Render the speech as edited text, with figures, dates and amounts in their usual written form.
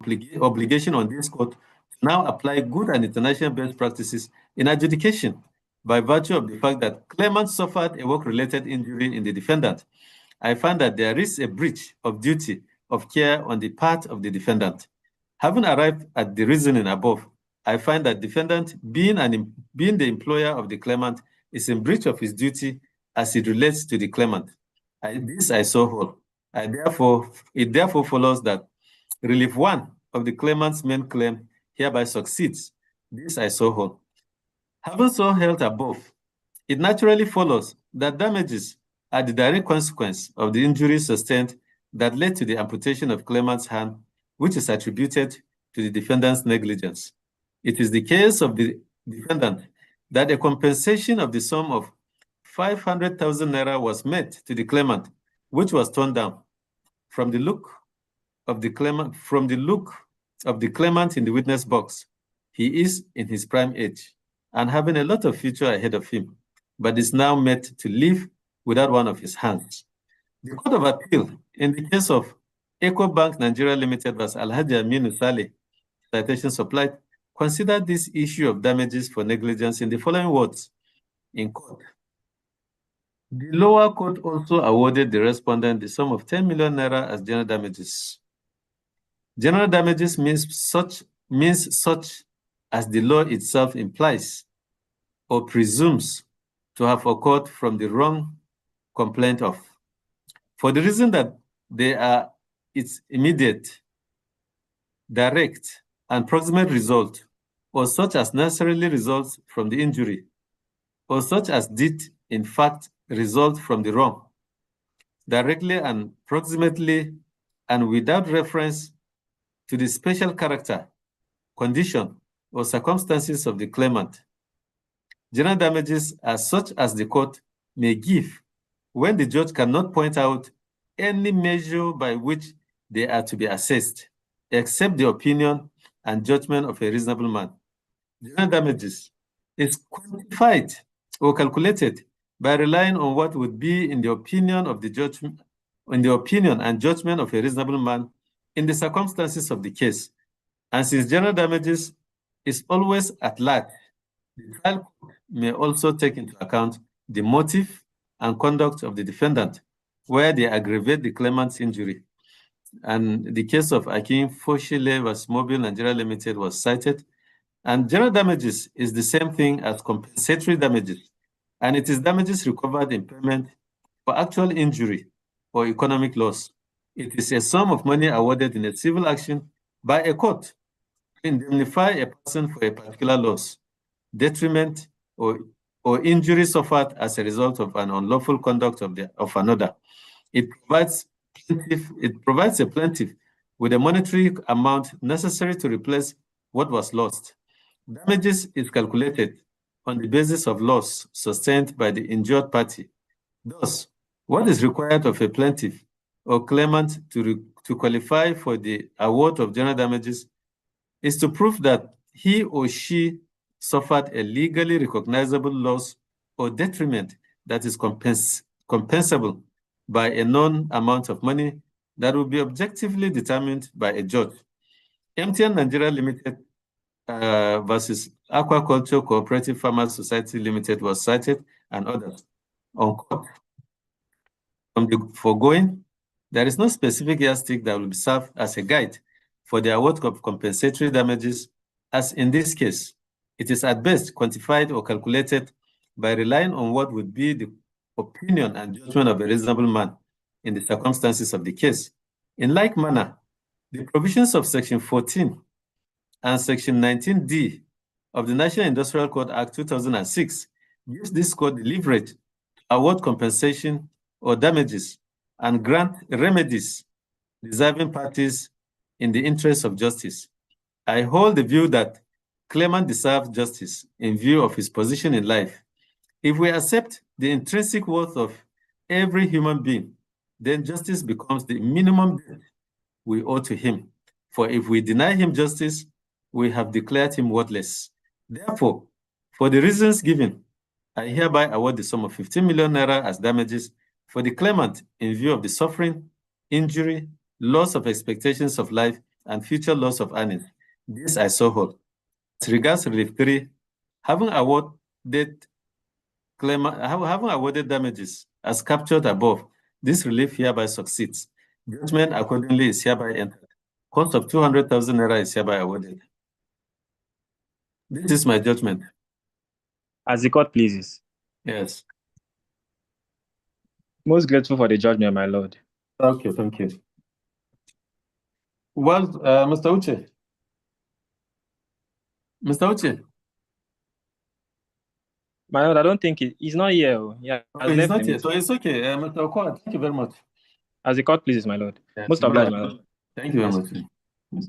obligation on this court to now apply good and international best practices in adjudication by virtue of the fact that claimant suffered a work-related injury in the defendant. I find that there is a breach of duty of care on the part of the defendant. Having arrived at the reasoning above, I find that defendant, being the employer of the claimant, is in breach of his duty as it relates to the claimant. This I so hold. It therefore follows that relief 1 of the claimant's main claim hereby succeeds. This I so hold. Having so held above, it naturally follows that damages are the direct consequence of the injury sustained that led to the amputation of claimant's hand, which is attributed to the defendant's negligence. It is the case of the defendant that a compensation of the sum of 500,000 naira was made to the claimant, which was turned down. From the look of the claimant in the witness box, he is in his prime age and having a lot of future ahead of him, but is now made to live without one of his hands. The Court of Appeal, in the case of EcoBank Nigeria Limited vs. Alhaji Aminu Saleh, citation supplied, considered this issue of damages for negligence in the following words in court. The lower court also awarded the respondent the sum of 10 million naira as general damages. General damages means such as the law itself implies or presumes to have occurred from the wrong complaint of, for the reason that they are its immediate, direct, and proximate result, or such as necessarily results from the injury, or such as did, in fact, result from the wrong, directly and proximately, and without reference to the special character, condition, or circumstances of the claimant. General damages are such as the court may give when the judge cannot point out any measure by which they are to be assessed, except the opinion and judgment of a reasonable man. General damages is quantified or calculated by relying on what would be in the opinion of the judgment, in the opinion and judgment of a reasonable man in the circumstances of the case. And since general damages is always at large, the trial court may also take into account the motive and conduct of the defendant, where they aggravate the claimant's injury. And the case of Akin Foshile vs. Mobile Nigeria Limited was cited. And general damages is the same thing as compensatory damages, and it is damages recovered in payment for actual injury or economic loss. It is a sum of money awarded in a civil action by a court to indemnify a person for a particular loss, detriment, or injury suffered as a result of an unlawful conduct of another. It provides a plaintiff with a monetary amount necessary to replace what was lost. Damages is calculated on the basis of loss sustained by the injured party. Thus, what is required of a plaintiff or claimant to qualify for the award of general damages is to prove that he or she suffered a legally recognizable loss or detriment that is compensable by a known amount of money that will be objectively determined by a judge. MTN Nigeria Limited versus Aquaculture Cooperative Farmers Society Limited was cited, and others on court. From the foregoing, there is no specific yardstick that will be served as a guide for the award of compensatory damages, as in this case, it is at best quantified or calculated by relying on what would be the opinion and judgment of a reasonable man in the circumstances of the case. In like manner, the provisions of Section 14 and Section 19D of the National Industrial Code Act 2006 gives this code the leverage to award compensation or damages and grant remedies deserving parties in the interest of justice. I hold the view that claimant deserves justice in view of his position in life. If we accept the intrinsic worth of every human being, then justice becomes the minimum debt we owe to him. For if we deny him justice, we have declared him worthless. Therefore, for the reasons given, I hereby award the sum of 15 million naira as damages for the claimant in view of the suffering, injury, loss of expectations of life, and future loss of earnings. This I so hold. As regards Relief 3, having awarded damages as captured above, this relief hereby succeeds. Judgment accordingly is hereby entered. Cost of 200,000 naira is hereby awarded. This is my judgment. As the court pleases. Yes. Most grateful for the judgment, my lord. Okay, thank you. Well, Mr. Uche. Mr. Uche. My lord, I don't think he's not here. Yeah, Okay, he's not here, so it's okay. Mr. Okoa, thank you very much. As the court pleases, my lord. Yes, Most obliged, my lord. thank you very much.